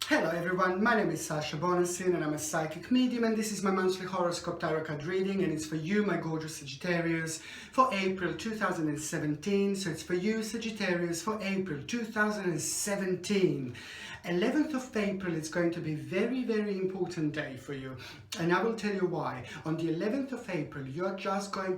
Hello everyone, my name is Sasha Bonasin and I'm a psychic medium, and this is my monthly horoscope tarot card reading, and it's for you, my gorgeous Sagittarius, for April 2017. So it's for you, Sagittarius, for April 2017. 11th of April is going to be very, very important day for you, and I will tell you why. On the 11th of April, you're going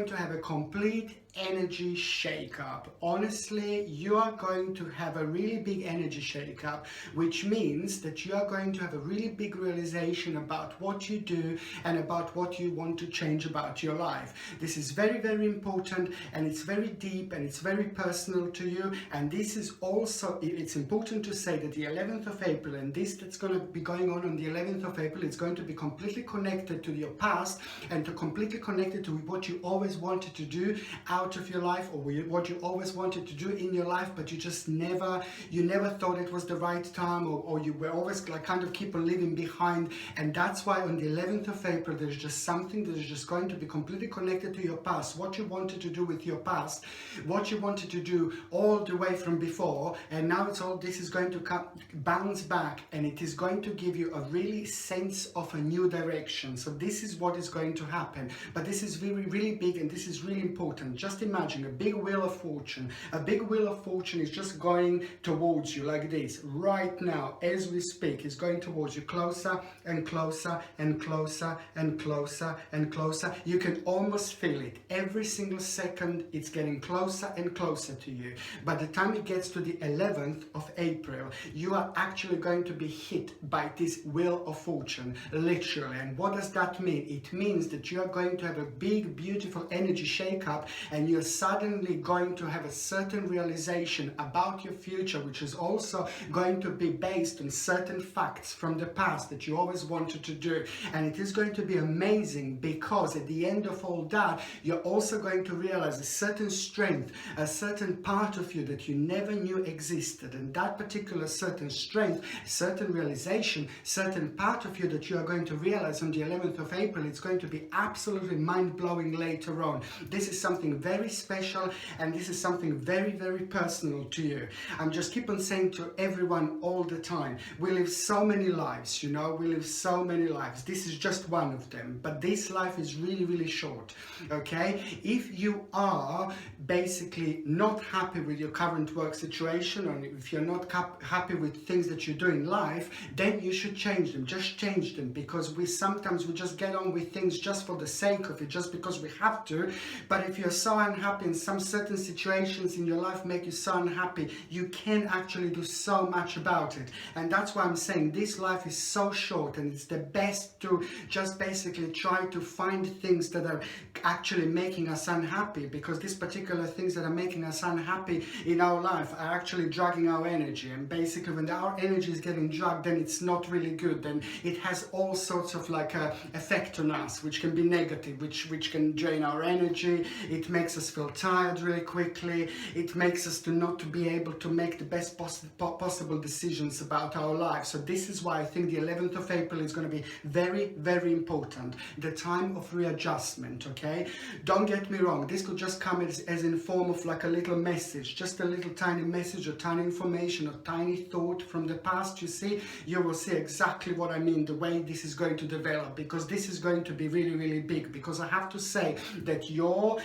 to have a complete energy shake-up. Honestly, you are going to have a really big energy shake-up, which means that you are going to have a really big realization about what you do and about what you want to change about your life. This is very, very important, and it's very deep, and it's very personal to you. And this is also, it's important to say that the 11th of April and this that's going to be going on the 11th of April is going to be completely connected to your past, and completely connected to what you always wanted to do out of your life, or what you always wanted to do in your life, but you never thought it was the right time, or you were always like kind of keep on leaving behind. And that's why on the 11th of April there's just something that is just going to be completely connected to your past, what you wanted to do with your past, what you wanted to do all the way from before, and now this is going to bounce back, and it is going to give you a really sense of a new direction. So this is what is going to happen, but this is really, really big, and this is really important. Just imagine a big wheel of fortune. A big wheel of fortune is just going towards you like this right now as we speak. It's going towards you, closer and closer and closer and closer and closer. You can almost feel it. Every single second it's getting closer and closer to you. By the time it gets to the 11th of April, you are actually going to be hit by this wheel of fortune, literally. And what does that mean? It means that you are going to have a big, beautiful energy shake-up, and you're suddenly going to have a certain realization about your future, which is also going to be based on certain facts from the past that you always wanted to do. And it is going to be amazing, because at the end of all that, you're also going to realize a certain strength, a certain part of you that you never knew existed. And that particular certain strength, certain realization, certain part of you that you are going to realize on the 11th of April, it's going to be absolutely mind-blowing later on. This is something very special, and this is something very, very personal to you. I'm just keep on saying to everyone all the time, we live so many lives, we live so many lives. This is just one of them, but this life is really, really short, okay? If you are basically not happy with your current work situation, or if you're not happy with things that you do in life, then you should change them. Just change them, because we sometimes just get on with things just for the sake of it, just because we have to. But if you're so unhappy, and some certain situations in your life make you so unhappy, you can actually do so much about it. And that's why I'm saying this life is so short, and it's the best to just basically try to find things that are actually making us unhappy, because these particular things that are making us unhappy in our life are actually dragging our energy. And basically when our energy is getting dragged, then it's not really good. Then it has all sorts of like a effect on us, which can be negative, which can drain our energy. It makes us feel tired really quickly. It makes us not to be able to make the best possible decisions about our lives. So this is why I think the 11th of April is going to be very, very important. The time of readjustment, okay? Don't get me wrong. This could just come as in form of like a little message, just a little tiny message or tiny information or tiny thought from the past. You will see exactly what I mean, the way this is going to develop, because this is going to be really, really big. Because I have to say that your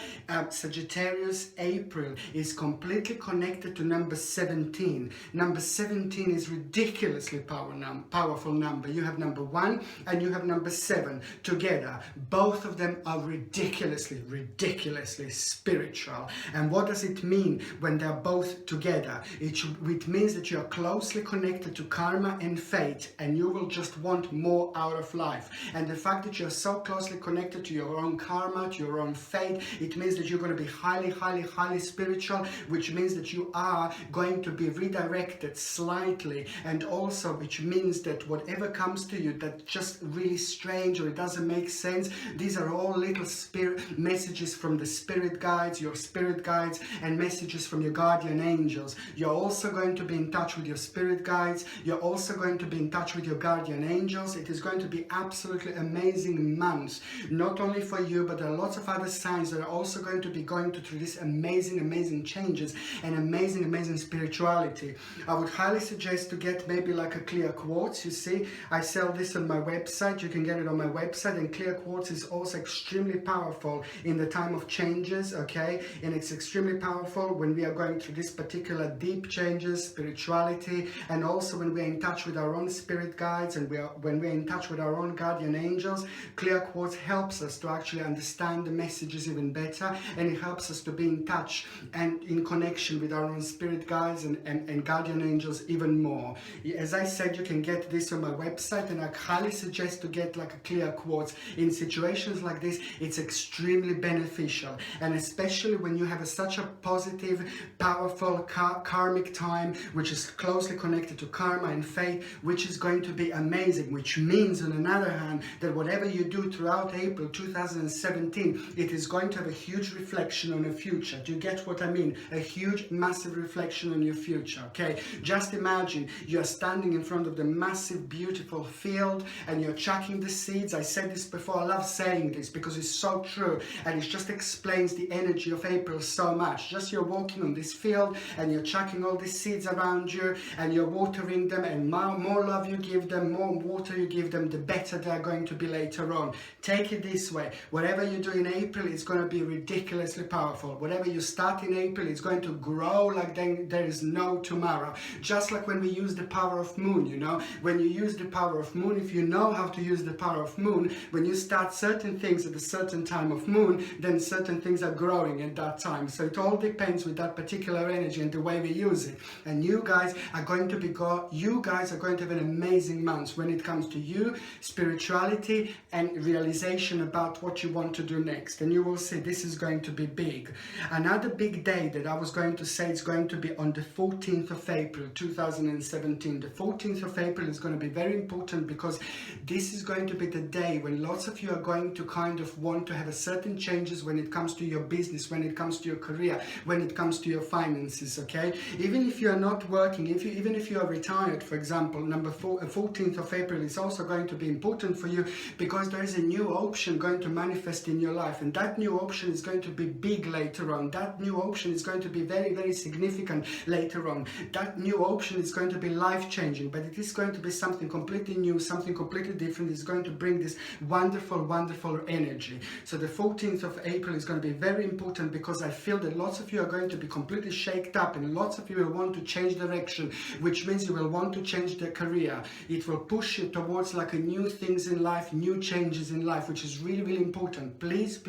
Sagittarius April is completely connected to number 17. Number 17 is ridiculously powerful number. You have number 1 and you have number 7 together. Both of them are ridiculously spiritual. And what does it mean when they're both together? It means that you are closely connected to karma and fate, and you will just want more out of life. And the fact that you're so closely connected to your own karma, to your own fate, it means that you're going to be highly spiritual, which means that you are going to be redirected slightly, and also which means that whatever comes to you that's just really strange or it doesn't make sense, these are all little spirit messages from the spirit guides, your spirit guides, and messages from your guardian angels. You're also going to be in touch with your spirit guides. You're also going to be in touch with your guardian angels. It is going to be absolutely amazing months, not only for you, but there are lots of other signs that are also going to be going through this amazing changes and amazing spirituality. I would highly suggest to get maybe like a clear quartz. You see, I sell this on my website. You can get it on my website, and clear quartz is also extremely powerful in the time of changes, okay? And it's extremely powerful when we are going through this particular deep changes, spirituality, and also when we're in touch with our own spirit guides, and when we're in touch with our own guardian angels. Clear quartz helps us to actually understand the messages even better, and it helps us to be in touch and in connection with our own spirit guides and guardian angels even more. As I said, you can get this on my website, and I highly suggest to get like a clear quartz. In situations like this, it's extremely beneficial, and especially when you have such a positive, powerful karmic time, which is closely connected to karma and fate, which is going to be amazing, which means on another hand that whatever you do throughout April 2017, it is going to have a huge reflection on your future. Do you get what I mean? A huge, massive reflection on your future, okay? Just imagine you're standing in front of the massive, beautiful field, and you're chucking the seeds. I said this before, I love saying this because it's so true, and it just explains the energy of April so much. Just you're walking on this field, and you're chucking all these seeds around you, and you're watering them, and more love you give them, more water you give them, the better they're going to be later on. Take it this way: whatever you do in April is going to be ridiculously powerful. Whatever you start in April is going to grow like there is no tomorrow. Just like when we use the power of moon, you know, when you use the power of moon, if you know how to use the power of moon, when you start certain things at a certain time of moon, then certain things are growing at that time. So it all depends with that particular energy and the way we use it. And you guys are going to have an amazing month when it comes to you, spirituality, and realization about what you want to do next. And you will see this is going to be big. Another big day that I was going to say is going to be on the 14th of April 2017. The 14th of April is going to be very important because this is going to be the day when lots of you are going to kind of want to have a certain changes when it comes to your business, when it comes to your career, when it comes to your finances, okay? Even if you're not working, even if you are retired, for example, 14th of April is also going to be important for you because there is a new option going to manifest in your life, and that new option is going to be big later on. That new option is going to be very significant later on. That new option is going to be life-changing, but it is going to be something completely new, something completely different. It's going to bring this wonderful energy. So the 14th of April is going to be very important because I feel that lots of you are going to be completely shaked up, and lots of you will want to change direction, which means you will want to change their career. It will push you towards like a new things in life, new changes in life, which is really important. Please,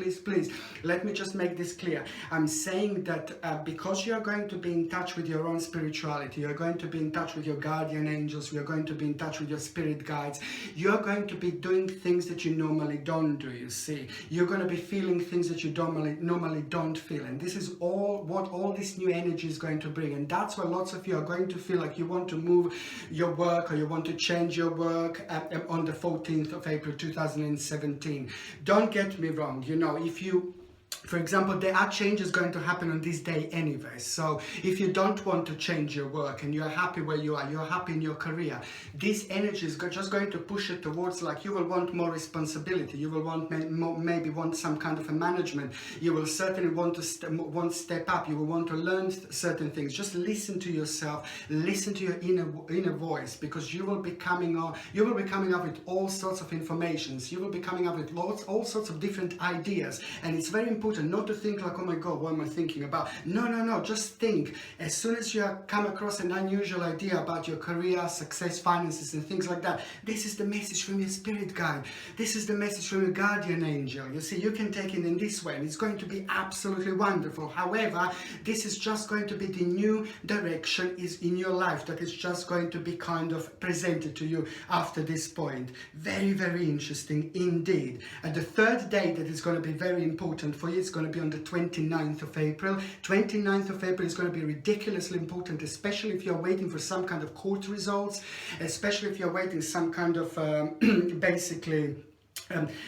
let me just make this clear. I'm saying that because you are going to be in touch with your own spirituality, you're going to be in touch with your guardian angels, you're going to be in touch with your spirit guides, you're going to be doing things that you normally don't do, you see. You're going to be feeling things that you normally don't feel, and this is what all this new energy is going to bring. And that's why lots of you are going to feel like you want to move your work, or you want to change your work on the 14th of April 2017. Don't get me wrong, you know, if you, for example, there are changes going to happen on this day anyway. So if you don't want to change your work and you're happy where you are, you're happy in your career, this energy is just going to push it towards like you will want more responsibility. You will want maybe want some kind of a management. You will certainly want to step up. You will want to learn certain things. Just listen to yourself. Listen to your inner voice, because you will be coming up with all sorts of informations. You will be coming up with all sorts of different ideas, and it's very important not to think like, oh my god, what am I thinking about? No, just think. As soon as you come across an unusual idea about your career, success, finances and things like that, this is the message from your spirit guide. This is the message from your guardian angel. You see, you can take it in this way and it's going to be absolutely wonderful. However, this is just going to be the new direction is in your life that is just going to be kind of presented to you after this point. Very interesting indeed. And the third day that is going to be very important for you, it's going to be on the 29th of April. 29th of April is going to be ridiculously important, especially if you're waiting for some kind of court results, especially if you're waiting some kind of basically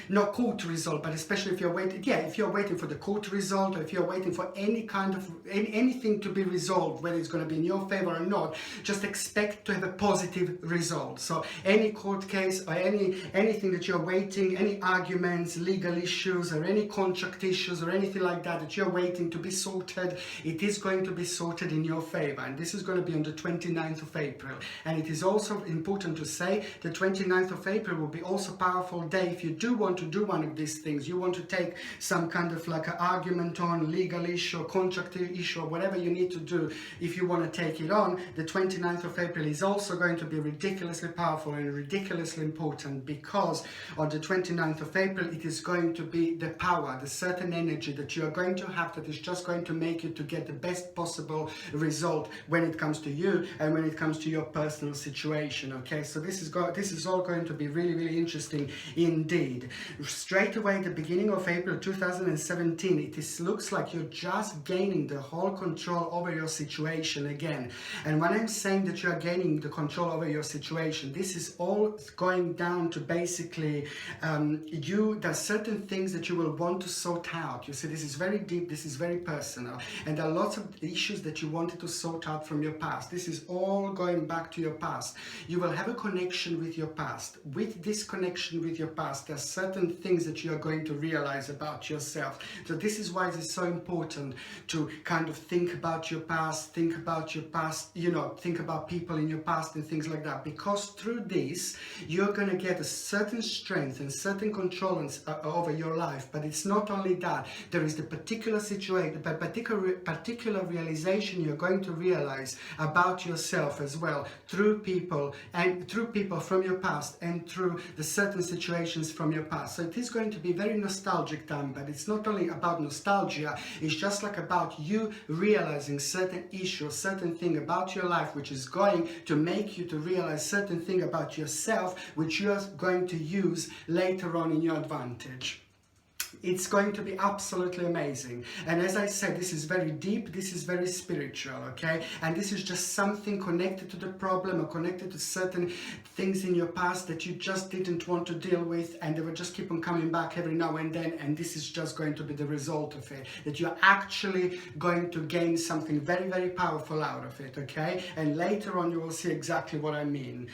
not court result, but especially if you're waiting, yeah, if you're waiting for the court result, or if you're waiting for any kind of anything to be resolved, whether it's going to be in your favor or not, just expect to have a positive result. So any court case or anything that you're waiting, any arguments, legal issues, or any contract issues or anything like that that you're waiting to be sorted, it is going to be sorted in your favor. And this is going to be on the 29th of April. And it is also important to say the 29th of April will be also a powerful day if you do want to do one of these things. You want to take some kind of like an argument on legal issue, contract issue, or whatever you need to do. If you want to take it on, the 29th of April is also going to be ridiculously powerful and ridiculously important, because on the 29th of April it is going to be the power, the certain energy that you are going to have that is just going to make you to get the best possible result when it comes to you and when it comes to your personal situation. Okay, so this is all going to be really, really interesting indeed. Straight away, the beginning of April 2017, it looks like you're just gaining the whole control over your situation again. And when I'm saying that you are gaining the control over your situation, this is all going down to basically there's certain things that you will want to sort out. You see, this is very deep, this is very personal, and there are lots of issues that you wanted to sort out from your past. This is all going back to your past. You will have a connection with your past. With this connection with your past, there are certain things that you are going to realize about yourself. So this is why it is so important to kind of think about your past, think about people in your past and things like that, because through this you're going to get a certain strength and certain control over your life. But it's not only that, there is the particular situation, but particular realization you're going to realize about yourself as well through people from your past and through the certain situations from your past. So it is going to be very nostalgic time, but it's not only about nostalgia, it's just like about you realizing certain issue, certain thing about your life, which is going to make you to realize certain thing about yourself, which you are going to use later on in your advantage. It's going to be absolutely amazing. And as I said, this is very deep, this is very spiritual, okay? And this is just something connected to the problem or connected to certain things in your past that you just didn't want to deal with, and they will just keep on coming back every now and then, and this is just going to be the result of it, that you're actually going to gain something very, very powerful out of it, okay? And later on you will see exactly what I mean.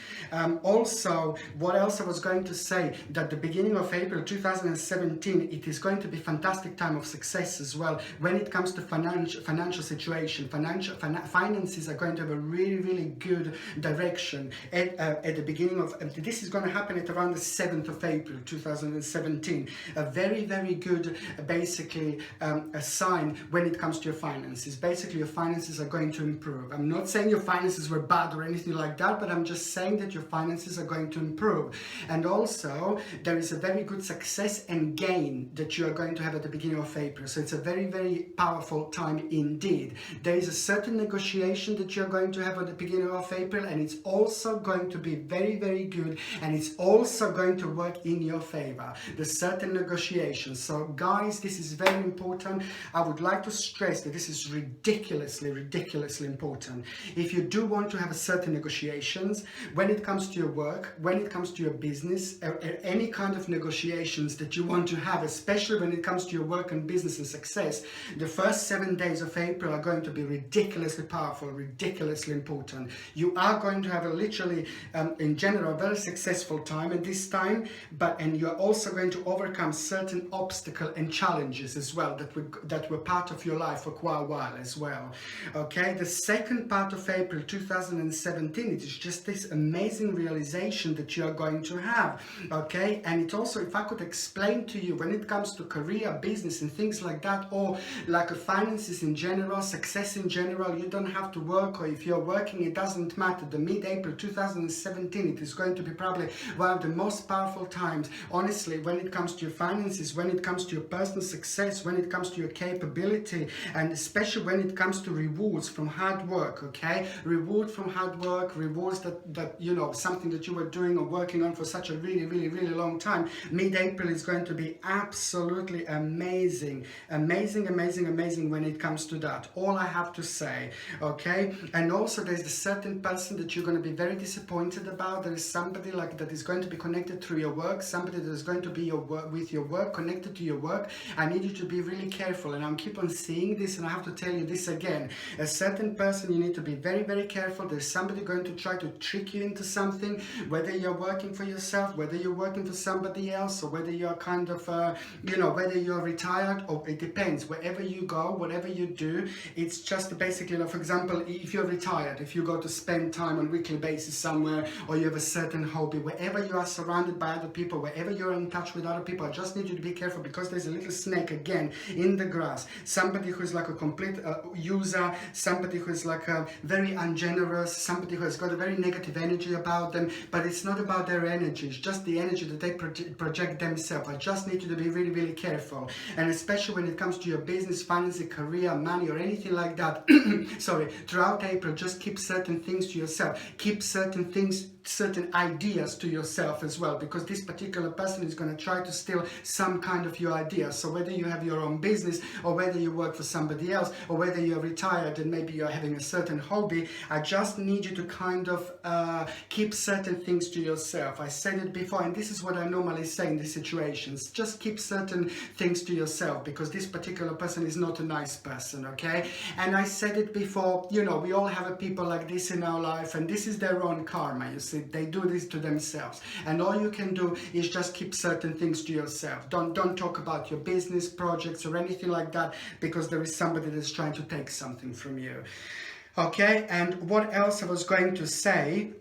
Also, what else I was going to say, that the beginning of April 2017, it is going to be fantastic time of success as well when it comes to financial situation. Finances are going to have a really, really good direction at the beginning of this is going to happen at around the 7th of April 2017. A very, very good basically a sign when it comes to your finances. Basically your finances are going to improve. I'm not saying your finances were bad or anything like that, but I'm just saying that your finances are going to improve. And also there is a very good success and gain that you are going to have at the beginning of April. So it's a very, very powerful time indeed. There is a certain negotiation that you're going to have at the beginning of April, and it's also going to be very, very good, and it's also going to work in your favor, the certain negotiations. So guys, this is very important. I would like to stress that this is ridiculously important. If you do want to have a certain negotiations when it comes to your work, when it comes to your business, any kind of negotiations that you want to have, especially when it comes to your work and business and success, the first 7 days of April are going to be ridiculously powerful, ridiculously important. You are going to have a literally, in general, a very successful time at this time, and you're also going to overcome certain obstacles and challenges as well that were part of your life for quite a while as well. Okay, the second part of April 2017, it is just this amazing realization that you are going to have. Okay, and it also, if I could explain to you, when it comes to career, business and things like that, or like finances in general, success in general, you don't have to work, or if you're working, it doesn't matter. The mid-April 2017, it is going to be probably one of the most powerful times, honestly, when it comes to your finances, when it comes to your personal success, when it comes to your capability, and especially when it comes to rewards from hard work, okay? Reward from hard work, rewards that you know, something that you were doing or working on for such a really, really, really long time. Mid-April is going to be absolutely absolutely amazing, amazing, amazing, amazing when it comes to that. All I have to say, okay? And also there's a certain person that you're going to be very disappointed about. There is somebody like that is going to be connected through your work, somebody that is going to be with your work, connected to your work. I need you to be really careful, and I'm keep on seeing this, and I have to tell you this again. A certain person, you need to be very, very careful. There's somebody going to try to trick you into something, whether you're working for yourself, whether you're working for somebody else, or whether you're kind of, whether you're retired, or it depends. Wherever you go, whatever you do, it's just basically, for example, if you're retired, if you go to spend time on a weekly basis somewhere, or you have a certain hobby, wherever you are surrounded by other people, wherever you're in touch with other people, I just need you to be careful, because there's a little snake again in the grass. Somebody who's like a complete user, somebody who's like a very ungenerous, somebody who has got a very negative energy about them, but it's not about their energy, it's just the energy that they project themselves. I just need you to be really, really careful, and especially when it comes to your business, finances, career, money, or anything like that. Sorry, throughout April, just keep certain things to yourself, keep certain things, certain ideas to yourself as well, because this particular person is going to try to steal some kind of your ideas. So whether you have your own business, or whether you work for somebody else, or whether you're retired and maybe you're having a certain hobby, I just need you to kind of keep certain things to yourself. I said it before, and this is what I normally say in these situations. Just keep certain things to yourself, because this particular person is not a nice person, okay? And I said it before, you know, we all have people like this in our life, and this is their own karma, you see. They do this to themselves, and all you can do is just keep certain things to yourself. Don't talk about your business projects or anything like that, because there is somebody that's trying to take something from you. Okay, and what else I was going to say,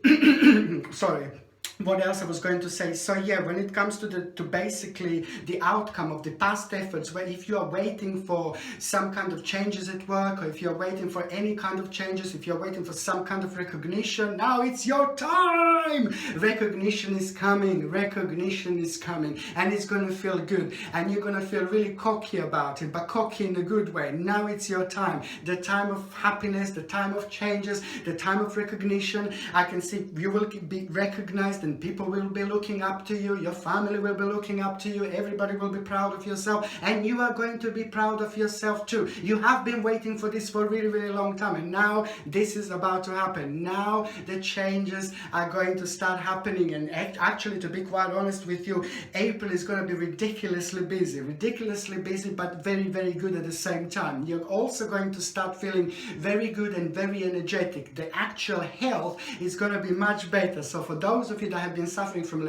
sorry. What else I was going to say? So yeah, when it comes to basically the outcome of the past efforts, where if you are waiting for some kind of changes at work, or if you're waiting for any kind of changes, if you're waiting for some kind of recognition, now it's your time. Recognition is coming, and it's going to feel good, and you're going to feel really cocky about it, but cocky in a good way. Now it's your time, the time of happiness, the time of changes, the time of recognition. I can see you will be recognized, and people will be looking up to you, your family will be looking up to you, everybody will be proud of yourself, and you are going to be proud of yourself too. You have been waiting for this for a really, really long time, and now this is about to happen. Now the changes are going to start happening, and actually, to be quite honest with you, April is going to be ridiculously busy, but very, very good at the same time. You're also going to start feeling very good and very energetic. The actual health is going to be much better. So for those of you that have been suffering from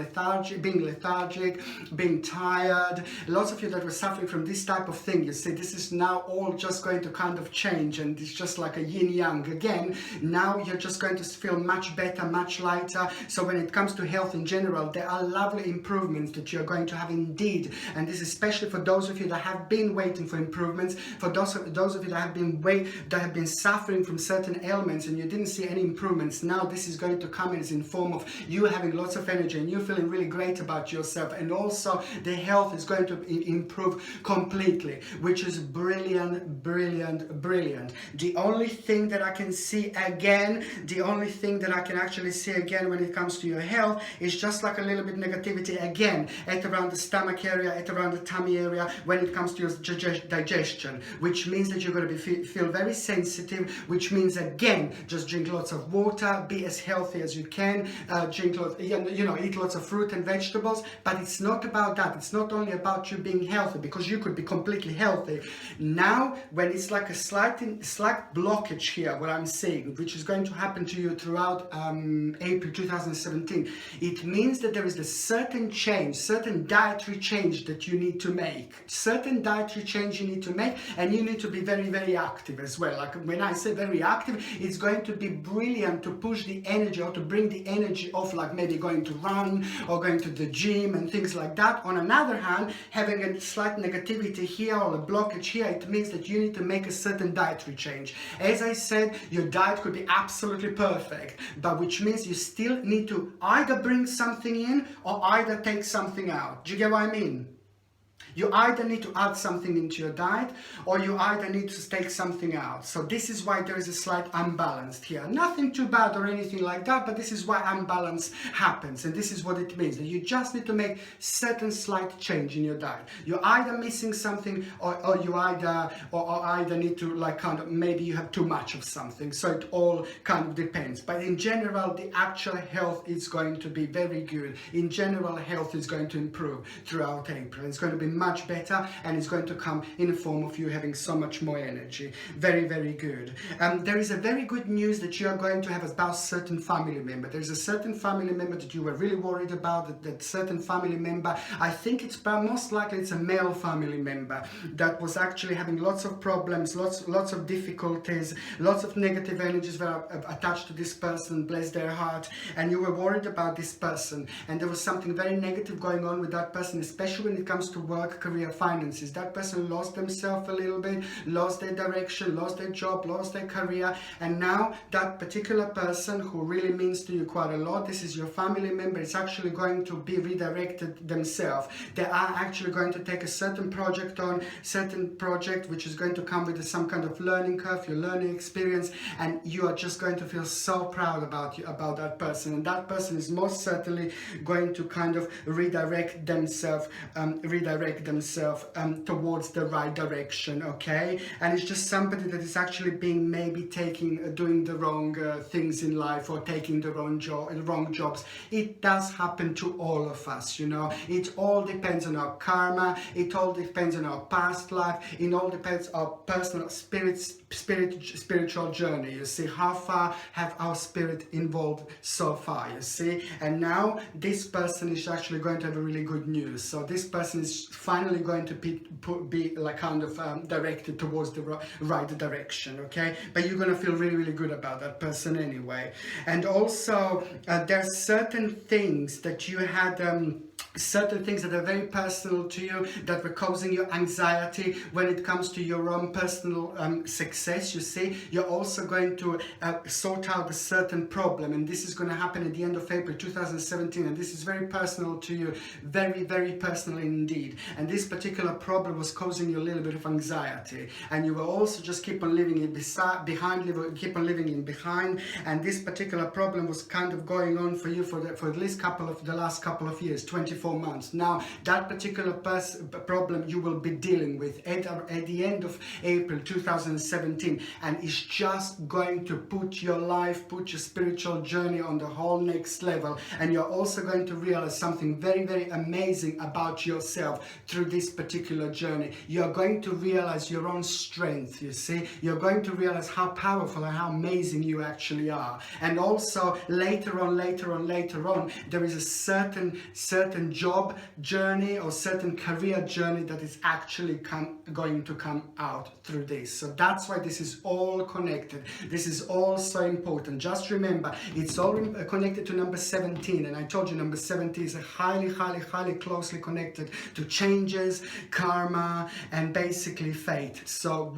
being lethargic, being tired, lots of you that were suffering from this type of thing, you see, this is now all just going to kind of change, and it's just like a yin-yang again. Now you're just going to feel much better, much lighter. So when it comes to health in general, there are lovely improvements that you're going to have indeed, and this is especially for those of you that have been waiting for improvements, for those of you that have been suffering from certain ailments and you didn't see any improvements. Now this is going to come as in form of you having lots of energy and you feeling really great about yourself, and also the health is going to improve completely, which is brilliant. The only thing that I can see again, the only thing that I can actually see again when it comes to your health is just like a little bit negativity again at around the stomach area, at around the tummy area, when it comes to your digestion, which means that you're going to feel very sensitive, which means again, just drink lots of water, be as healthy as you can, drink lots, eat lots of fruit and vegetables. But it's not about that. It's not only about you being healthy, because you could be completely healthy. Now, when it's like a slight blockage here, what I'm saying, which is going to happen to you throughout April 2017, it means that there is a certain change, certain dietary change that you need to make. And you need to be very, very active as well. Like when I say very active, it's going to be brilliant to push the energy, or to bring the energy of like maybe going to run or going to the gym and things like that. On another hand, having a slight negativity here or a blockage here, it means that you need to make a certain dietary change. As I said, your diet could be absolutely perfect, but which means you still need to either bring something in or either take something out. Do you get what I mean? You either need to add something into your diet, or you either need to take something out. So this is why there is a slight unbalance here. Nothing too bad or anything like that, but this is why unbalance happens. And this is what it means, that you just need to make certain slight change in your diet. You're either missing something, or you either need to, like, kind of, maybe you have too much of something. So it all kind of depends. But in general, the actual health is going to be very good. In general, health is going to improve throughout April. It's going to be much better, and it's going to come in the form of you having so much more energy. Very, very good. There is a very good news that you are going to have about certain family member. There's a certain family member that you were really worried about, that certain family member, I think it's most likely it's a male family member that was actually having lots of problems, lots of difficulties, lots of negative energies that are attached to this person, bless their heart, and you were worried about this person, and there was something very negative going on with that person, especially when it comes to work, career, finances. That person lost themselves a little bit, lost their direction, lost their job, lost their career, and now that particular person who really means to you quite a lot, this is your family member, is actually going to be redirected themselves. They are actually going to take a certain project which is going to come with some kind of learning curve, your learning experience, and you are just going to feel so proud about that person, and that person is most certainly going to kind of redirect themselves towards the right direction, okay? And it's just somebody that is actually being doing the wrong things in life, or taking the wrong jobs. It does happen to all of us, you know. It all depends on our karma, it all depends on our past life, it all depends on our personal spiritual journey, you see. How far have our spirit involved so far, you see? And now this person is actually going to have a really good news. So this person is finally going to be like kind of directed towards the right direction, okay? But you're going to feel really, really good about that person anyway. And also there are certain things that you had certain things that are very personal to you, that were causing you anxiety when it comes to your own personal success, you see. You're also going to sort out a certain problem, and this is going to happen at the end of April 2017, and this is very personal to you, very, very personal indeed. And this particular problem was causing you a little bit of anxiety, and you will also just keep on living in behind, and this particular problem was kind of going on for you for at least the last couple of years, 24 months. Now that particular problem you will be dealing with at the end of April 2017, and it's just going to put your spiritual journey on the whole next level. And you're also going to realize something very, very amazing about yourself through this particular journey. You're going to realize your own strength, you see. You're going to realize how powerful and how amazing you actually are. And also later on, there is a certain job journey or certain career journey that is actually going to come out through this. So that's why this is all connected. This is all so important. Just remember, it's all connected to number 17, and I told you number 17 is a highly closely connected to changes, karma, and basically fate. So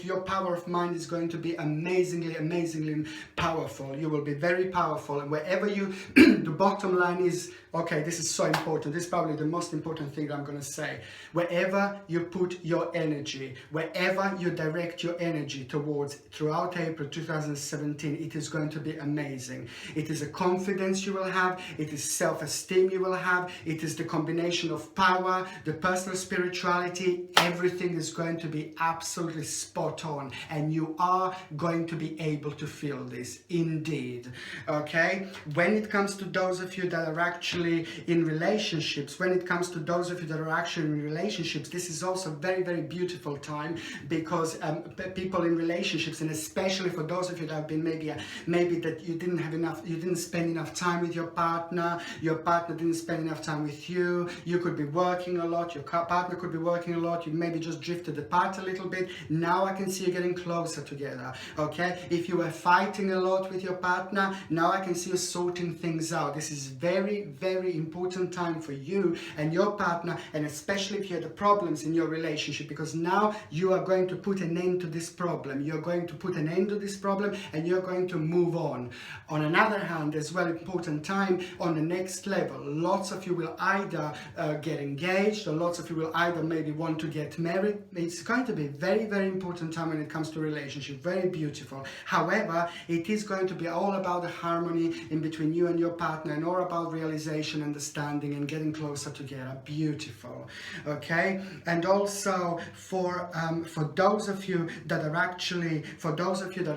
your power of mind is going to be amazingly powerful. You will be very powerful, and wherever the bottom line is, okay, this is so important. This is probably the most important thing I'm going to say. Wherever you put your energy, wherever you direct your energy towards throughout April 2017, it is going to be amazing. It is a confidence you will have. It is self-esteem you will have. It is the combination of power, the personal spirituality. Everything is going to be absolutely spot on, and you are going to be able to feel this indeed. Okay? When it comes to those of you that are actually in relationships, this is also a very, very beautiful time, because people in relationships, and especially for those of you that have been maybe that you didn't spend enough time with your partner didn't spend enough time with you. You could be working a lot, your partner could be working a lot, you maybe just drifted apart a little bit. Now I can see you getting closer together, okay? If you were fighting a lot with your partner, now I can see you sorting things out. This is very, very important time for you and your partner, and especially if you had the problems in your relationship, because now you are going to put an end to this problem. You're going to put an end to this problem, and you're going to move on. On another hand, as well, important time on the next level, lots of you will either get engaged, or lots of you will either maybe want to get married. It's going to be a very, very important time when it comes to relationship, very beautiful. However, it is going to be all about the harmony in between you and your partner, and all about realization, understanding, and getting closer together. Beautiful. Okay, and also for those of you that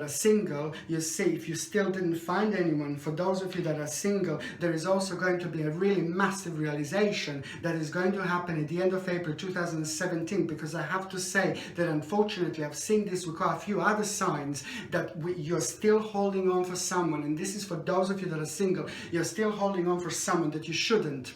are single, you see, if you still didn't find anyone, for those of you that are single, there is also going to be a really massive realization that is going to happen at the end of April 2017, because I have to say that unfortunately I've seen this with quite a few other signs that you're still holding on for someone, and this is for those of you that are single. You're still holding on for someone that you shouldn't.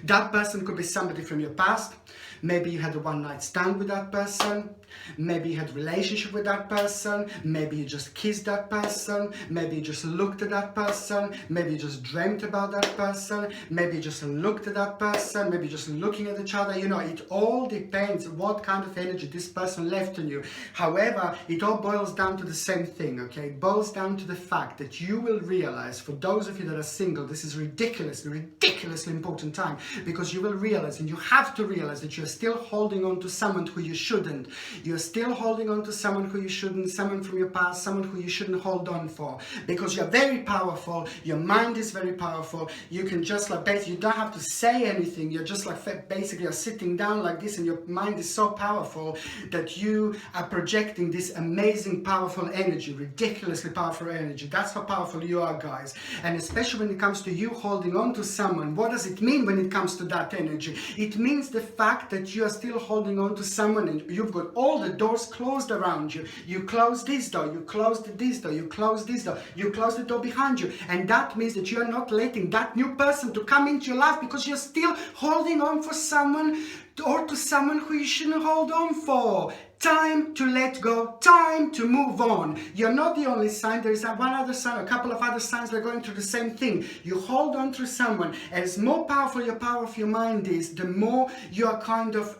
That person could be somebody from your past. Maybe you had a one-night stand with that person. Maybe you had a relationship with that person. Maybe you just kissed that person. Maybe you just looked at that person. Maybe you just dreamt about that person. Maybe you just looked at that person. Maybe just looking at each other. You know, it all depends what kind of energy this person left on you. However, it all boils down to the same thing, okay? It boils down to the fact that you will realize, for those of you that are single, this is ridiculously important time, because you will realize, and you have to realize, that you're still holding on to someone who you shouldn't. You're still holding on to someone who you shouldn't, someone from your past, someone who you shouldn't hold on for. Because you're very powerful, your mind is very powerful, you can just like, basically, you don't have to say anything, you're just like, basically you're sitting down like this, and your mind is so powerful that you are projecting this amazing, powerful energy, ridiculously powerful energy. That's how powerful you are, guys. And especially when it comes to you holding on to someone, what does it mean when it comes to that energy? It means the fact that you are still holding on to someone, and you've got all the doors closed around you. You close this door, you close this door, you close this door, you close the door behind you, and that means that you are not letting that new person to come into your life, because you're still holding on for someone, or to someone who you shouldn't hold on for. Time to let go, time to move on. You're not the only sign. There is one other sign, a couple of other signs that are going through the same thing. You hold on to someone, and as more powerful your power of your mind is, the more you are kind of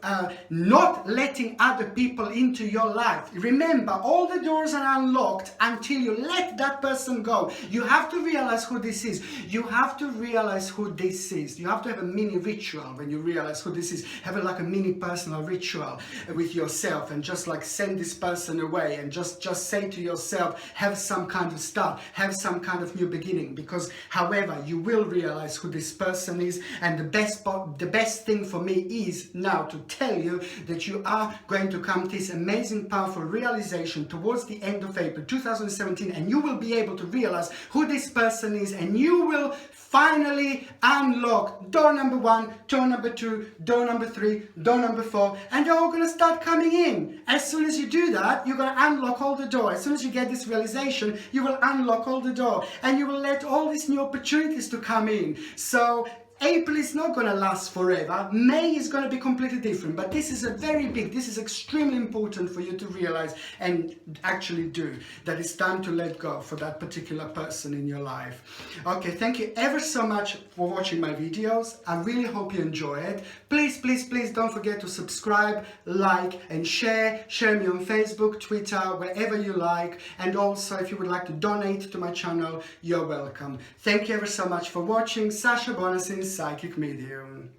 not letting other people into your life. Remember, all the doors are unlocked until you let that person go. You have to realize who this is. You have to realize who this is. You have to have a mini ritual when you realize who this is. Have like a mini personal ritual with yourself, and just like send this person away, and just say to yourself, have some kind of start, have some kind of new beginning. Because however, you will realize who this person is, and the best thing for me is now to tell you that you are going to come to this amazing, powerful realization towards the end of April 2017, and you will be able to realize who this person is, and you will finally unlock door number 1, door number 2, door number 3, door number 4, and they're all going to start coming in. As soon as you do that, you're going to unlock all the door. As soon as you get this realization, you will unlock all the door, and you will let all these new opportunities to come in. So April is not going to last forever. May is going to be completely different, but this is this is extremely important for you to realize and actually do, that it's time to let go for that particular person in your life. Okay, thank you ever so much for watching my videos. I really hope you enjoy it. Please, please, please don't forget to subscribe, like, and share. Share me on Facebook, Twitter, wherever you like. And also, if you would like to donate to my channel, you're welcome. Thank you ever so much for watching. Sasha Bonasin, Psychic Medium.